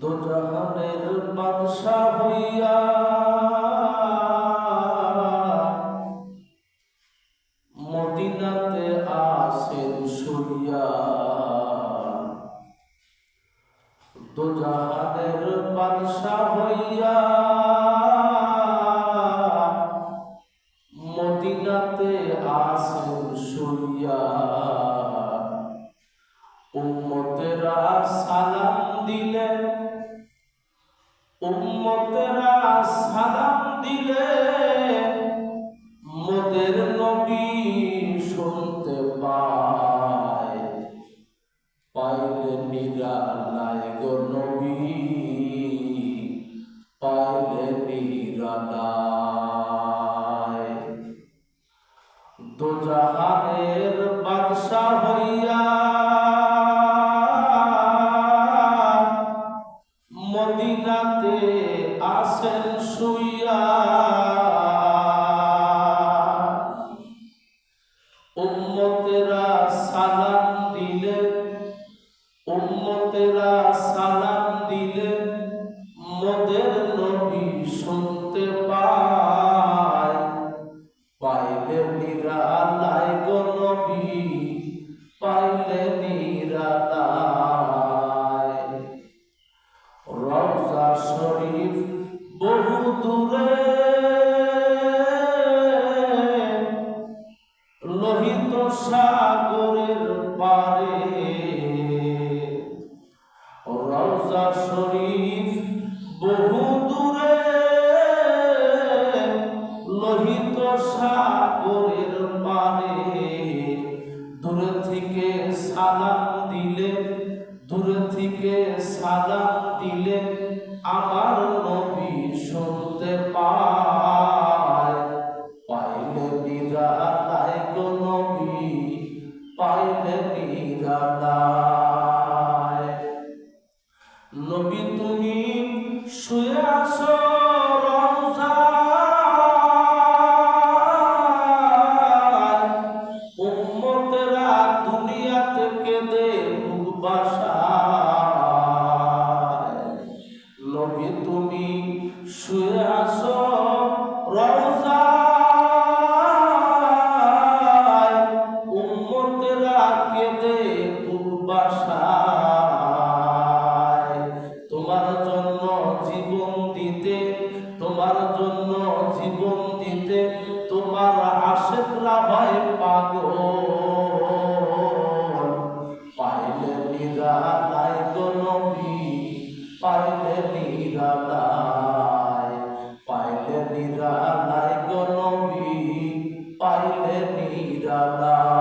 দোজাহানের বাদশা হইয়া মদিনাতে আসেন শুইয়া। দোজাহানের বাদশা হইয়া মদিনাতে আসেন শুইয়া। উম্মতেরা সালাম দিলেন, উম্মতেরা সালাম দিলেন, মোদের নবী শুনতে পায়। পাইলে নিরালায় গো নবী, পাইলে নিরালায়। দোজাহানের বাদশা হইয়া মদিনাতে আসেন শুইয়া। উম্মতেরা সালাম দিলেন, উম্মতেরা সালাম দিলেন, মোদের নবী শুনতে পায়। পাইলে নিরালায় গো নবী, পাইলে নিরালায়। রওজা শরীফ বহু দূরে, লোহিত সাগরের পারে। রওজা শরীফ বহু দূরে, লোহিত সাগরের পারে। দূরে থেকে সালাম দিলে, দূরে থেকে সালাম দিলে, আমার নবী শুনতে পায়। পাইলে নিরালায় গো নবী, পাইলে নিরালায়। নবী তুমি শুয়ে আসো রওজায়, উম্মতেরা দুনিয়া থেকে দে বুক বাসায়। নবী তুমি শুয়ে আসো রওজায়, উম্মতেরা কেঁদে বুক বাসায়। তোমার জন্য জীবন দিতে, তোমার জন্য জীবন দিতে, তোমার আশিকরা হয় পাগল। পাইলে নিরালায় গো নবী, পাইলে নিরালায়। পাইলে নিরালায় গো নবী, পাইলে নিরালায়।